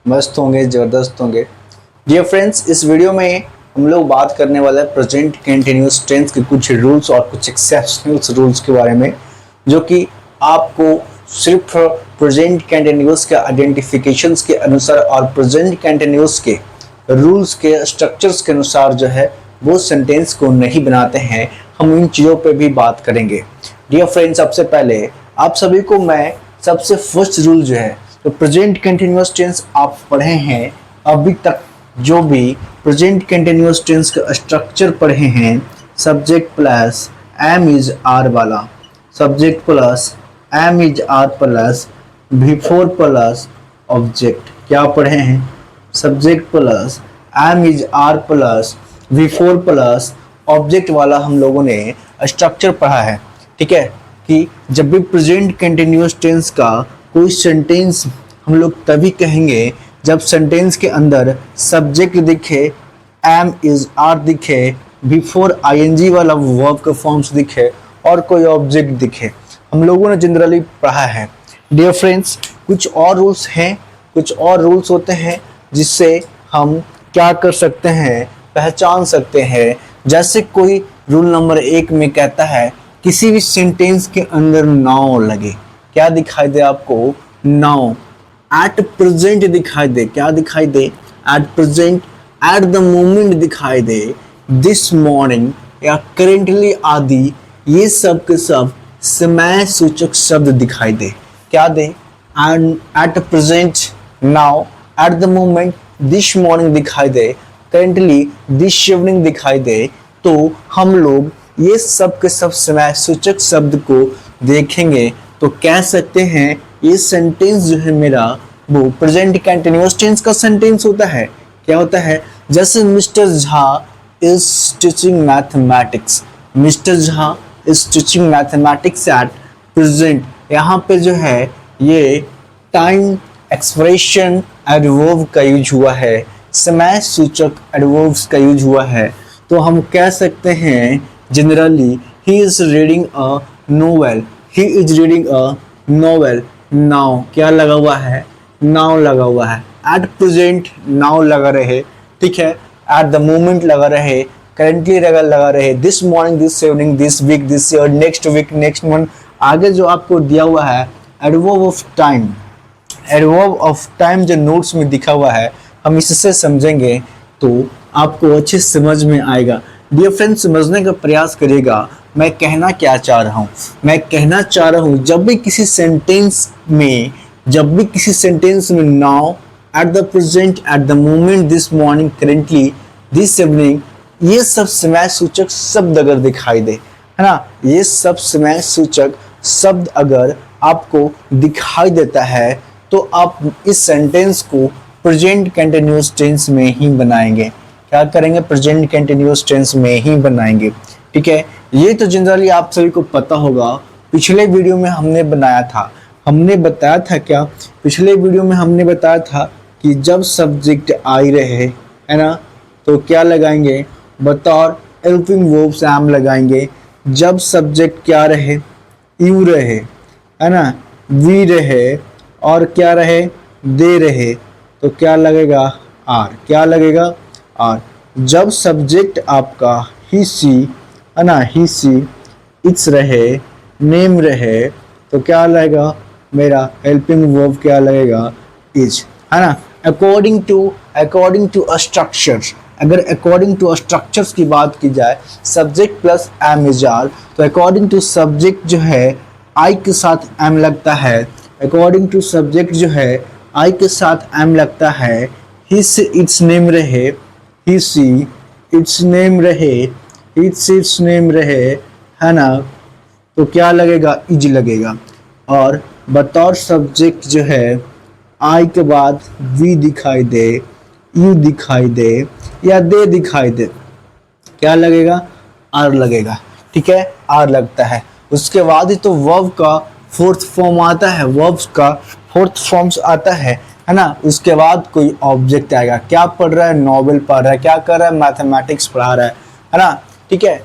मस्त होंगे, ज़बरदस्त होंगे। डियर फ्रेंड्स, इस वीडियो में हम लोग बात करने वाले हैं प्रेजेंट कंटिन्यूअस टेंस के कुछ रूल्स और कुछ एक्सेप्शनल रूल्स के बारे में, जो कि आपको सिर्फ प्रेजेंट कंटिन्यूअस के आइडेंटिफिकेशंस के अनुसार और प्रेजेंट कंटिन्यूअस के रूल्स के स्ट्रक्चर्स के अनुसार जो है वो सेंटेंस को नहीं बनाते हैं। हम इन चीज़ों पे भी बात करेंगे। डियर फ्रेंड्स, सबसे पहले आप सभी को मैं सबसे फर्स्ट रूल जो है, तो प्रेजेंट कंटिन्यूअस टेंस आप पढ़े हैं अभी तक, जो भी प्रेजेंट कंटिन्यूअस टेंस का स्ट्रक्चर पढ़े हैं, subject plus am is are वाला, subject plus am is are plus before plus object, क्या पढ़े हैं? Subject plus am is are plus before plus object वाला हम लोगों ने स्ट्रक्चर पढ़ा है। ठीक है, कि जब भी प्रेजेंट कंटिन्यूअस टेंस का कोई सेंटेंस हम लोग तभी कहेंगे जब सेंटेंस के अंदर सब्जेक्ट दिखे, एम इज आर दिखे, बिफोर आईएनजी वाला वर्ब का फॉर्म्स दिखे और कोई ऑब्जेक्ट दिखे। हम लोगों ने जनरली पढ़ा है। डियर फ्रेंड्स, कुछ और रूल्स हैं, कुछ और रूल्स होते हैं जिससे हम क्या कर सकते हैं, पहचान सकते हैं। जैसे कोई रूल नंबर 1 में कहता है किसी भी सेंटेंस के अंदर नाउ लगे, क्या दिखाई दे आपको? नाउ। एट प्रेजेंट दिखाई दे, क्या दिखाई दे? At present, at the moment दिखाई दे, दिस मॉर्निंग या करेंटली आदि, ये सब के सब समय सूचक शब्द दिखाई दे। क्या दे? At present, now, at the moment, this morning दिखाई दे, करेंटली, दिस इवनिंग दिखाई दे। तो हम लोग ये सब के सब समय सूचक शब्द को देखेंगे तो कह सकते हैं ये सेंटेंस जो है मेरा वो प्रेजेंट कंटिन्यूअस टेंस का सेंटेंस होता है। क्या होता है? जैसे mister Jha is teaching mathematics, mister Jha is teaching mathematics at present, यहाँ पे जो है ये टाइम एक्सप्रेशन एडवर्ब का यूज हुआ है, समय सूचक एडवर्ब्स का यूज हुआ है। तो हम कह सकते हैं generally he is reading a novel, he is reading a novel. Now क्या लगा हुआ है? नाउ लगा हुआ है। एट प्रेजेंट नाउ लगा रहे, ठीक है। एट द मोमेंट लगा रहे, करेंटली लगा रहे, this morning, this evening, this week, this year, next week, next month. आगे जो आपको दिया हुआ है adverb of time, adverb of time जो नोट्स में दिखा हुआ है, हम इससे समझेंगे तो आपको अच्छे समझ में आएगा। डियर फ्रेंड्स, समझने का प्रयास करिएगा मैं कहना क्या चाह रहा हूँ। मैं कहना चाह रहा हूँ जब भी किसी सेंटेंस में now, at the present, at the moment, this morning, currently, this evening, ये सब समय सूचक शब्द अगर दिखाई दे, है ना, ये सब समय सूचक शब्द अगर आपको दिखाई देता है तो आप इस सेंटेंस को प्रेजेंट कंटिन्यूअस टेंस में ही बनाएंगे। क्या करेंगे? प्रेजेंट कंटिन्यूअस टेंस में ही बनाएंगे। ठीक है, ये तो जनरली आप सभी को पता होगा। पिछले वीडियो में हमने बताया था क्या? पिछले वीडियो में हमने बताया था कि जब सब्जेक्ट आई रहे, है ना, तो क्या लगाएंगे? बतौर हेल्पिंग वर्ब्स एम लगाएंगे। जब सब्जेक्ट क्या रहे? यू रहे, है ना, वी रहे और क्या रहे? दे रहे, तो क्या लगेगा? आर। क्या लगेगा? आर। जब सब्जेक्ट आपका ही सी, है ना, ही सी, इट्स रहे, नेम रहे, तो क्या लगेगा? मेरा हेल्पिंग वर्ब क्या लगेगा? इज, है ना। अकॉर्डिंग टू अ स्ट्रक्चर, अगर अकॉर्डिंग टू स्ट्रक्चर्स की बात की जाए, subject plus am is are, तो अकॉर्डिंग टू सब्जेक्ट जो है आई के साथ एम लगता है। अकॉर्डिंग टू सब्जेक्ट जो है आई के साथ एम लगता है। हिस इट्स नेम रहे, ही सी इट्स नेम रहे, इट्स नेम रहे, है ना, तो क्या लगेगा? इज लगेगा। और बतौर सब्जेक्ट जो है आई के बाद वी दिखाई दे, यू दिखाई दे या दे दिखाई दे, क्या लगेगा? आर लगेगा। ठीक है, आर लगता है। उसके बाद ही तो वर्ब का फोर्थ फॉर्म आता है, वर्ब्स का फोर्थ फॉर्म्स आता है ना। उसके बाद कोई ऑब्जेक्ट आएगा। क्या पढ़ रहा है? नॉवेल पढ़ रहा है। क्या कर रहा है? मैथमेटिक्स पढ़ा रहा है ना। ठीक है,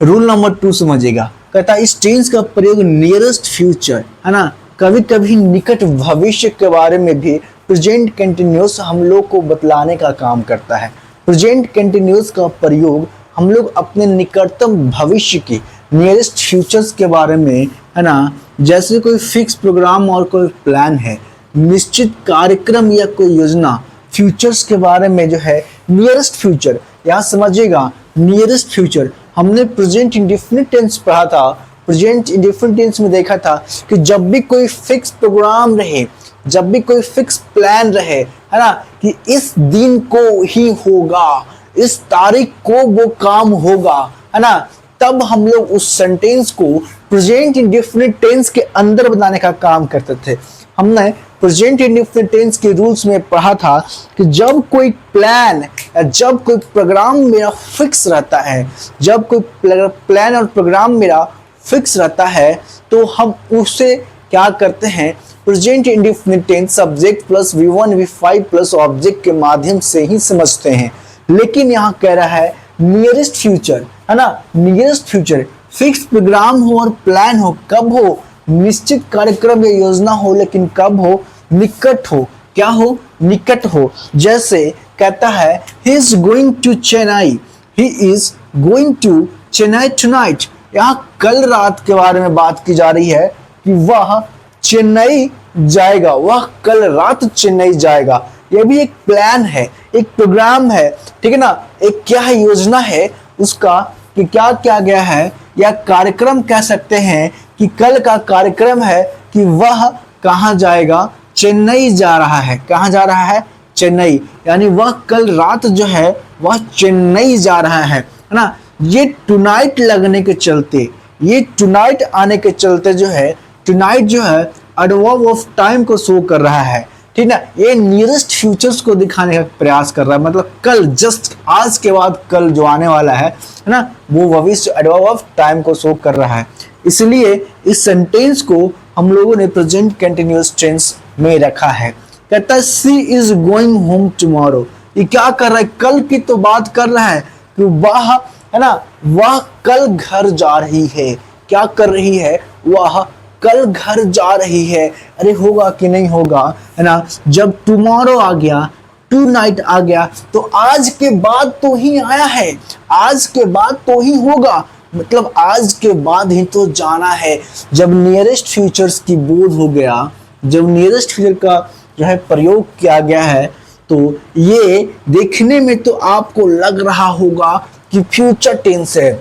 रूल नंबर 2 समझिएगा। कहता है इस टेंस का प्रयोग नियरेस्ट फ्यूचर, है ना, कभी कभी निकट भविष्य के बारे में भी प्रेजेंट कंटिन्यूस हम लोग को बतलाने का काम करता है। प्रेजेंट कंटिन्यूस का प्रयोग हम लोग अपने निकटतम भविष्य की नियरेस्ट फ्यूचर्स के बारे में, है ना, जैसे कोई फिक्स प्रोग्राम और कोई प्लान है, निश्चित कार्यक्रम या कोई योजना, फ्यूचर्स के बारे में जो है नियरेस्ट फ्यूचर, यहाँ समझिएगा नियरेस्ट फ्यूचर। हमने प्रेजेंट इंडेफिनिट टेंस पढ़ा था, प्रेजेंट इंडेफिनिट टेंस में देखा था कि जब भी कोई फिक्स प्रोग्राम रहे, जब भी कोई फिक्स प्लान रहे, है ना, कि इस दिन को ही होगा, इस तारीख को वो काम होगा, है ना, तब हम लोग उस सेंटेंस को प्रेजेंट इंडेफिनिट टेंस के अंदर बनाने का काम करते थे। हमने प्रेजेंट इंडेफिनिट टेंस के रूल्स में पढ़ा था कि जब कोई प्लान या जब कोई प्रोग्राम मेरा फिक्स रहता है, जब कोई प्लान और प्रोग्राम मेरा फिक्स रहता है, तो हम उसे क्या करते हैं, present indefinite tense subject plus V1 V5 plus object के माध्यम से ही समझते हैं। लेकिन यहाँ कह रहा है नियरेस्ट फ्यूचर, है ना, नियरेस्ट फ्यूचर, फिक्स प्रोग्राम हो और प्लान हो, कब हो, निश्चित कार्यक्रम या योजना हो, लेकिन कब हो, निकट हो, क्या हो, निकट हो। जैसे कहता है he is going to Chennai, he is going to Chennai tonight, यहाँ कल रात के बारे में बात की जा रही है कि वह चेन्नई जाएगा, वह कल रात चेन्नई जाएगा। यह भी एक प्लान है, एक प्रोग्राम है, ठीक है ना, एक क्या है, योजना है उसका कि क्या क्या गया है, या कार्यक्रम कह सकते हैं कि कल का कार्यक्रम है कि वह कहाँ जाएगा, चेन्नई जा रहा है। कहाँ जा रहा है, चेन्नई, यानी वह कल रात जो है वह चेन्नई जा रहा है ना। ये टुनाइट लगने के चलते, ये टुनाइट आने के चलते जो है, टुनाइट जो है एडवर्ब ऑफ टाइम को शो कर रहा है, ठीक ना। ये नियरेस्ट फ्यूचर्स को दिखाने का प्रयास कर रहा है, मतलब कल, जस्ट आज के बाद कल जो आने वाला है ना, वो भविष्य एडवर्ब ऑफ टाइम को शो कर रहा है। इसलिए इस सेंटेंस को हम लोगों ने प्रेजेंट कंटिन्यूअस टेंस में रखा है। कहता है she is going home tomorrow, ये क्या कर रहा है, कल की तो बात कर रहा है कि वह, है ना, वह कल घर जा रही है। क्या कर रही है, वह कल घर जा रही है। अरे होगा कि नहीं होगा, है ना, जब टुमारो आ गया, टू नाइट आ गया, तो आज के बाद तो ही आया है, आज के बाद तो ही होगा, मतलब आज के बाद ही तो जाना है। जब नियरेस्ट फ्यूचर्स की बोध हो गया, जब नियरेस्ट फ्यूचर का जो है प्रयोग किया गया है, तो ये देखने में तो आपको लग रहा होगा कि फ्यूचर टेंस है।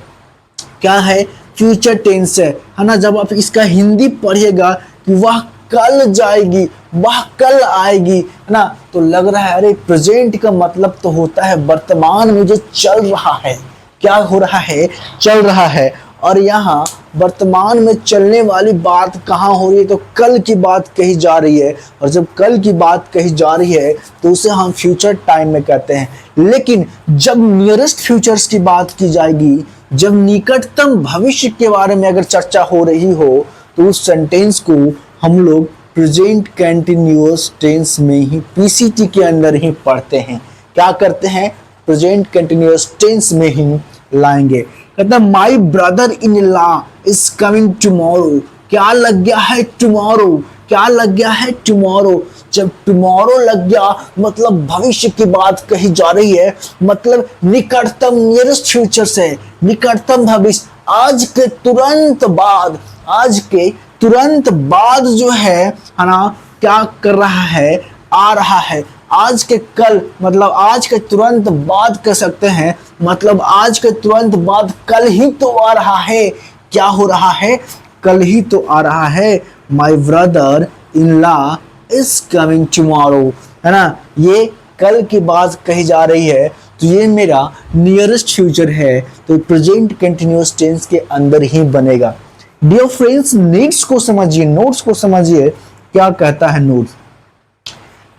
क्या है, फ्यूचर टेंस है ना। जब आप इसका हिंदी पढ़िएगा कि वह कल जाएगी, वह कल आएगी, है ना, तो लग रहा है अरे प्रेजेंट का मतलब तो होता है वर्तमान में जो चल रहा है। क्या हो रहा है, चल रहा है। और यहाँ वर्तमान में चलने वाली बात कहाँ हो रही है, तो कल की बात कही जा रही है। और जब कल की बात कही जा रही है तो उसे हम फ्यूचर टाइम में कहते हैं। लेकिन जब नियरेस्ट फ्यूचर्स की बात की जाएगी, जब निकटतम भविष्य के बारे में अगर चर्चा हो रही हो, तो उस सेंटेंस को हम लोग प्रेजेंट कंटिन्यूअस टेंस में ही, पीसीटी के अंदर ही पढ़ते हैं। क्या करते हैं, प्रेजेंट कंटिन्यूअस टेंस में ही लाएंगे। कहता है my brother in law is coming tomorrow. क्या लग गया है, टुमारो, क्या लग गया है, टुमारो। जब टुमारो लग गया मतलब भविष्य की बात कही जा रही है, मतलब निकटतम, नियरेस्ट फ्यूचर से निकटतम भविष्य, आज के तुरंत बाद, आज के तुरंत बाद जो है ना, क्या कर रहा है, आ रहा है। आज के कल मतलब आज के तुरंत बाद कह सकते हैं, मतलब आज के तुरंत बाद कल ही तो आ रहा है। क्या हो रहा है, कल ही तो आ रहा है। My brother in law is coming tomorrow, है ना, ये कल की बात कही जा रही है, तो ये मेरा नियरेस्ट फ्यूचर है, तो प्रेजेंट कंटिन्यूअस टेंस के अंदर ही बनेगा। डियर फ्रेंड्स, नीड्स को समझिए, नोट्स को समझिए। क्या कहता है नोट्स,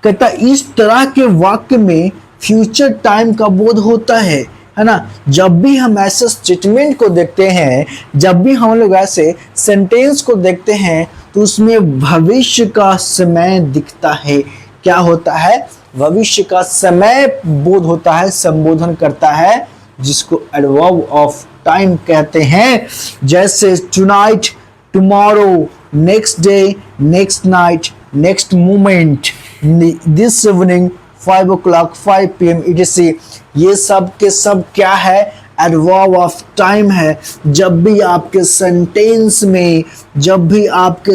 कहता इस तरह के वाक्य में फ्यूचर टाइम का बोध होता है ना। जब भी हम ऐसे स्टेटमेंट को देखते हैं, जब भी हम लोग ऐसे सेंटेंस को देखते हैं, तो उसमें भविष्य का समय दिखता है। क्या होता है, भविष्य का समय बोध होता है, संबोधन करता है, जिसको एडवर्ब ऑफ टाइम कहते हैं। जैसे tonight, tomorrow, next day, next night, next moment, this evening 5 o'clock 5 PM etc। ये सब के सब क्या है, एडवर्ब ऑफ टाइम है। जब भी आपके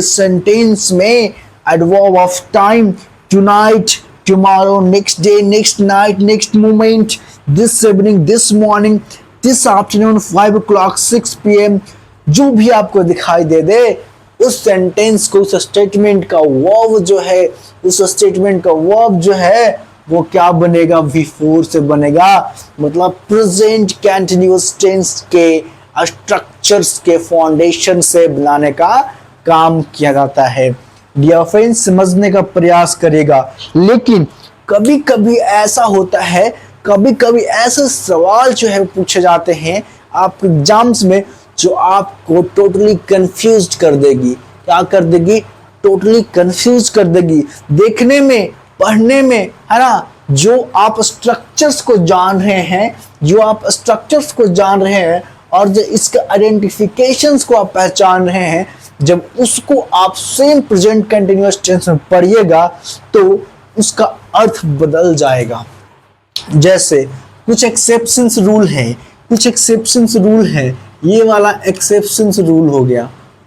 सेंटेंस में adverb of time, tonight, tomorrow, next day, next night, next moment, this evening, this morning, this afternoon, 5 o'clock 6 PM, जो भी आपको दिखाई दे दे उस सेंटेंस को, उस स्टेटमेंट का वर्ब जो है वो क्या बनेगा, V4 से बनेगा। मतलब प्रेजेंट कंटीन्यूअस टेंस के स्ट्रक्चर्स के फाउंडेशन से बनाने का काम किया जाता है। डियर फ्रेंड्स, समझने का प्रयास करेगा। लेकिन कभी कभी ऐसा होता है, कभी कभी ऐसे सवाल जो है पूछे जाते हैं आपके एग्जाम्स में जो आपको टोटली कंफ्यूज कर देगी। क्या कर देगी? टोटली कंफ्यूज कर देगी। देखने में, पढ़ने में, है ना, जो आप स्ट्रक्चर्स को जान रहे हैं और जो इसके आइडेंटिफिकेशंस को आप पहचान रहे हैं, जब उसको आप सेम प्रेजेंट कंटिन्यूअस टेंस में पढ़िएगा तो उसका अर्थ बदल जाएगा। जैसे कुछ एक्सेप्शंस रूल है, ये वाला एक्सेप्शंस रूल हो गया।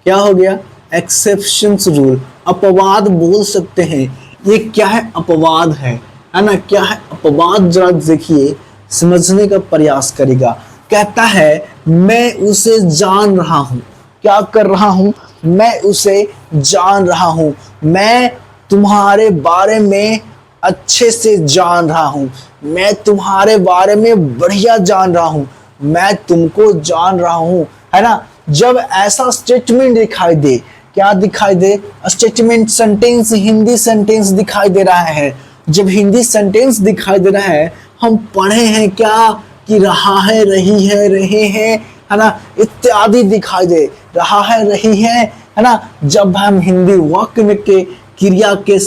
क्या हो गया? Exceptions rule. अपवाद बोल सकते हैं। ये क्या है? अपवाद है ना? क्या है अपवाद? जरा देखिए, समझने का प्रयास करेगा। कहता है मैं उसे जान रहा हूं। क्या कर रहा हूं? मैं उसे जान रहा हूं। मैं तुम्हारे बारे में अच्छे से जान रहा हूं। मैं तुम्हारे बारे में बढ़िया जान रहा हूं। मैं तुमको जान रहा हूं, है ना। जब ऐसा स्टेटमेंट दिखाई दे, क्या दिखाई दे? स्टेटमेंट, सेंटेंस, हिंदी सेंटेंस दिखाई दे रहा है। जब हिंदी सेंटेंस दिखाई दे रहा है, हम पढ़े हैं क्या कि रहा है, रही है, रहे हैं, है ना, इत्यादि दिखाई दे रहा है, रही है ना। जब हम हिंदी वाक्य में के क्रिया के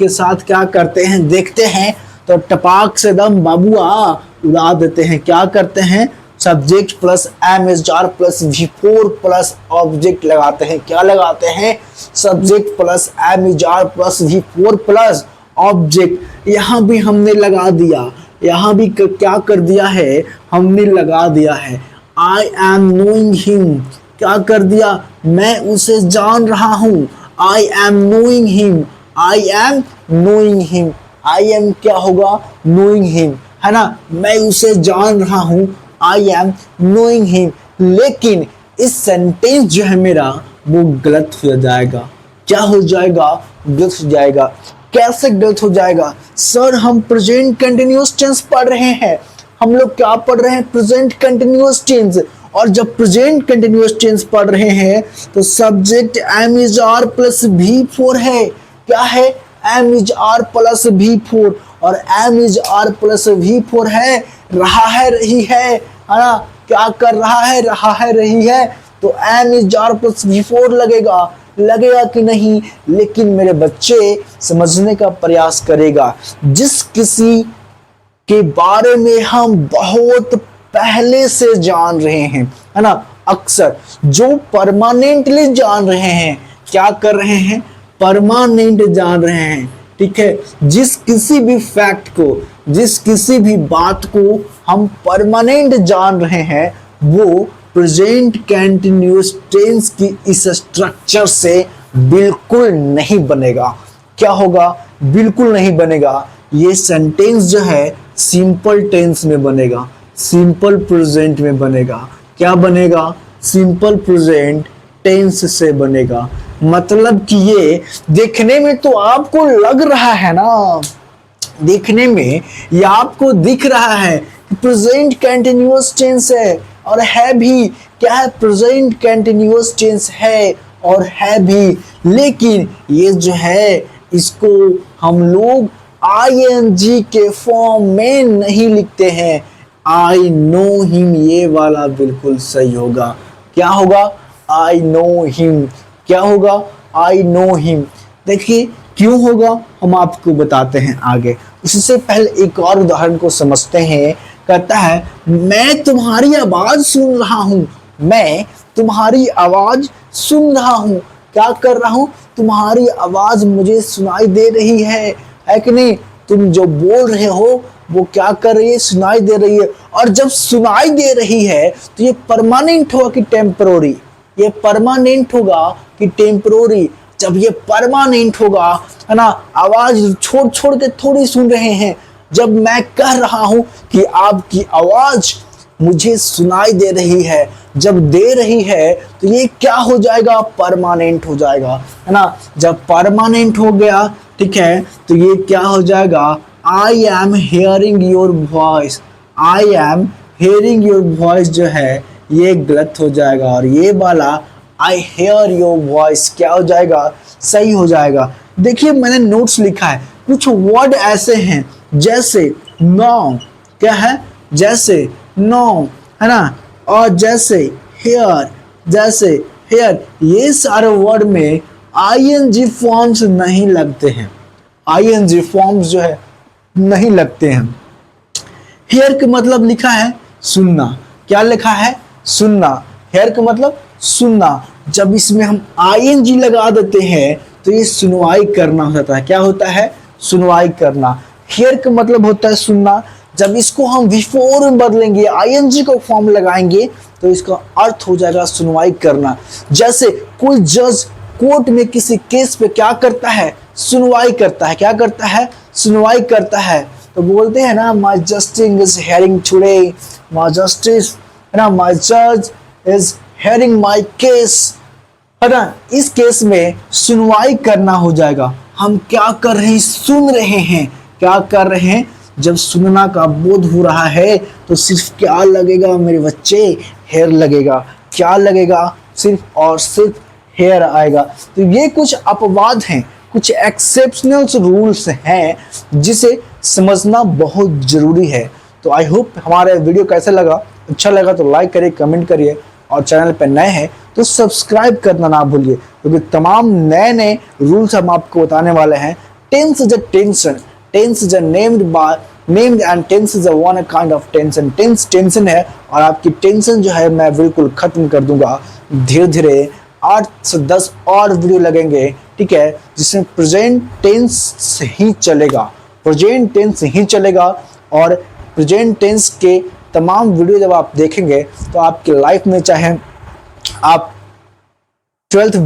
साथ क्या करते हैं, देखते हैं, तो टपाक से दम बाबुआ उड़ा देते हैं। क्या करते हैं? Subject plus MSR plus V4 plus object लगाते हैं। क्या लगाते हैं? Subject plus MSR plus V4 plus object. यहाँ भी हमने लगा दिया, यहाँ भी क्या कर दिया है? हमने लगा दिया है। I am knowing him। क्या कर दिया? मैं उसे जान रहा हूँ। I am knowing him। I am क्या होगा? knowing him, है ना। मैं उसे जान रहा हूँ। I am knowing him। लेकिन इस सेंटेंस जो है मेरा वो गलत हो जाएगा। क्या हो जाएगा? गलत हो जाएगा। कैसे गलत हो जाएगा? सर, हम प्रेजेंट कंटिन्यूअस टेंस पढ़ रहे हैं। हम लोग क्या पढ़ रहे हैं? Present continuous tense. और जब प्रेजेंट कंटिन्यूअस टेंस पढ़ रहे हैं तो subject am is are plus V4 है। क्या है? Am is are plus V4। और M is are plus V4 है, रहा है, रही है ना। क्या कर रहा है? रहा है, रही है। तो M is are plus V4 लगेगा कि नहीं? लेकिन मेरे बच्चे समझने का प्रयास करेगा। जिस किसी के बारे में हम बहुत पहले से जान रहे हैं, है ना, अक्सर जो परमानेंटली जान रहे हैं, क्या कर रहे हैं? परमानेंट जान रहे हैं। ठीक है। जिस किसी भी फैक्ट को, जिस किसी भी बात को हम परमानेंट जान रहे हैं, वो प्रेजेंट कंटिन्यूअस टेंस की इस स्ट्रक्चर से बिल्कुल नहीं बनेगा। क्या होगा? बिल्कुल नहीं बनेगा। ये सेंटेंस जो है सिंपल टेंस में बनेगा, सिंपल प्रेजेंट में बनेगा। क्या बनेगा? सिंपल प्रेजेंट टेंस से बनेगा। मतलब कि ये देखने में तो आपको लग रहा है ना, देखने में ये आपको दिख रहा है कि प्रेजेंट कंटिन्यूअस टेंस है और है भी। क्या है? प्रेजेंट कंटिन्यूअस टेंस है और है भी। लेकिन ये जो है इसको हम लोग ING के फॉर्म में नहीं लिखते हैं। आई नो हिम, ये वाला बिल्कुल सही होगा। क्या होगा? I know him. क्या होगा? I know him. देखिए क्यों होगा, हम आपको बताते हैं आगे। उससे पहले एक और उदाहरण को समझते हैं। कहता है मैं तुम्हारी आवाज सुन रहा हूं। मैं तुम्हारी आवाज सुन रहा हूं। क्या कर रहा हूँ, तुम्हारी आवाज मुझे सुनाई दे रही है कि नहीं? तुम जो बोल रहे हो वो क्या कर रही है, सुनाई दे रही है। और जब सुनाई दे रही है तो ये परमानेंट होगा कि टेम्परोरी? ये परमानेंट होगा कि टेम्परोरी? जब ये परमानेंट होगा, है ना, आवाज छोड़ छोड़ के थोड़ी सुन रहे हैं। जब मैं कह रहा हूं कि आपकी आवाज मुझे सुनाई दे रही है, जब दे रही है तो ये क्या हो जाएगा, परमानेंट हो जाएगा, है ना। जब परमानेंट हो गया, ठीक है, तो ये क्या हो जाएगा, I am hearing your voice. I am hearing your voice जो है ये गलत हो जाएगा, और ये वाला आई हेयर योर वॉइस क्या हो जाएगा, सही हो जाएगा। देखिए मैंने नोट्स लिखा है, कुछ वर्ड ऐसे हैं जैसे नो, क्या है, जैसे नो, है ना, और जैसे हेयर, जैसे हेयर, ये सारे वर्ड में आईएनजी फॉर्म्स नहीं लगते हैं। आईएनजी फॉर्म्स जो है नहीं लगते हैं। हेयर का मतलब लिखा है सुनना, क्या लिखा है, सुनना। हेयर का मतलब सुनना। जब इसमें हम आईएनजी लगा देते हैं तो ये सुनवाई करना हो जाता है। क्या होता है, सुनवाई करना। हेयर का मतलब होता है सुनना। जब इसको हम बिफोर में बदलेंगे, आईएनजी को फॉर्म लगाएंगे, तो इसका अर्थ हो जाएगा सुनवाई करना। जैसे कोई जज कोर्ट में किसी केस पे क्या करता है, सुनवाई करता है। क्या करता है, सुनवाई करता है। तो बोलते हैं ना, my justice is hearing today, my justice, है ना, माय जज इज हियरिंग माय केस, है ना। इस केस में सुनवाई करना हो जाएगा। हम क्या कर रहे हैं, सुन रहे हैं। क्या कर रहे हैं, जब सुनना का बोध हो रहा है तो सिर्फ क्या लगेगा मेरे बच्चे, हेयर लगेगा। क्या लगेगा, सिर्फ और सिर्फ हेयर आएगा। तो ये कुछ अपवाद हैं, कुछ एक्सेप्शनल रूल्स हैं जिसे समझना बहुत जरूरी है। तो आई होप हमारा वीडियो कैसा लगा, अच्छा लगा तो लाइक करिए, कमेंट करिए, और चैनल पर नए हैं तो सब्सक्राइब करना ना भूलिए, क्योंकि तमाम नए नए रूल्स हम आपको बताने वाले हैं। Tense is a tension, tense is a named and tense is a one kind of tension. Tense tension है, और आपकी टेंशन जो है मैं बिल्कुल खत्म कर दूंगा। धीरे धीरे 8 से 10 और वीडियो लगेंगे, ठीक है, जिसमें प्रेजेंट टेंस ही चलेगा, प्रेजेंट टेंस ही चलेगा। और प्रेजेंट टेंस के तमाम वीडियो जब आप देखेंगे तो आपकी लाइफ में, चाहे आप 12th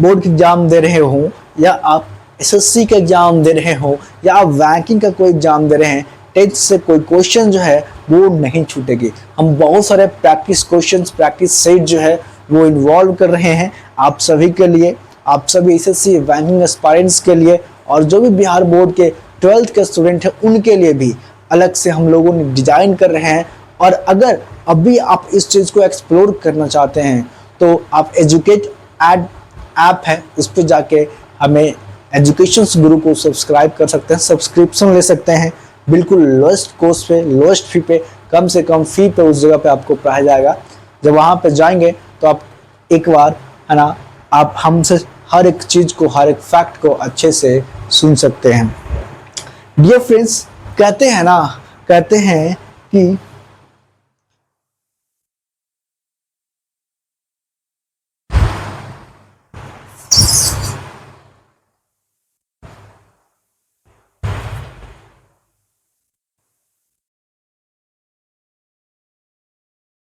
बोर्ड की एग्जाम दे रहे हो, या आप एसएससी का एग्जाम दे रहे हो, या आप बैंकिंग का कोई एग्जाम दे रहे हैं, टेंथ से कोई क्वेश्चन जो है वो नहीं छूटेगी। हम बहुत सारे प्रैक्टिस क्वेश्चंस, प्रैक्टिस सेट जो है वो इन्वॉल्व कर रहे हैं आप सभी के लिए, आप सभी एसएससी बैंकिंग एस्पायरेंट्स के लिए, और जो भी बिहार बोर्ड के 12th के स्टूडेंट हैं उनके लिए भी अलग से हम लोगों ने डिजाइन कर रहे हैं। और अगर अभी आप इस चीज़ को एक्सप्लोर करना चाहते हैं तो आप एजुकेट ऐप है, उस पर जाके हमें एजुकेशन गुरु को सब्सक्राइब कर सकते हैं, सब्सक्रिप्शन ले सकते हैं, बिल्कुल लोएस्ट कॉस्ट पे, लोएस्ट फी पे, कम से कम फी पे उस जगह पे आपको पढ़ाया जाएगा। जब वहाँ पे जाएंगे तो आप एक बार, है ना, आप हमसे हर एक चीज़ को, हर एक फैक्ट को अच्छे से सुन सकते हैं। डियर फ्रेंड्स, कहते हैं ना, कहते हैं कि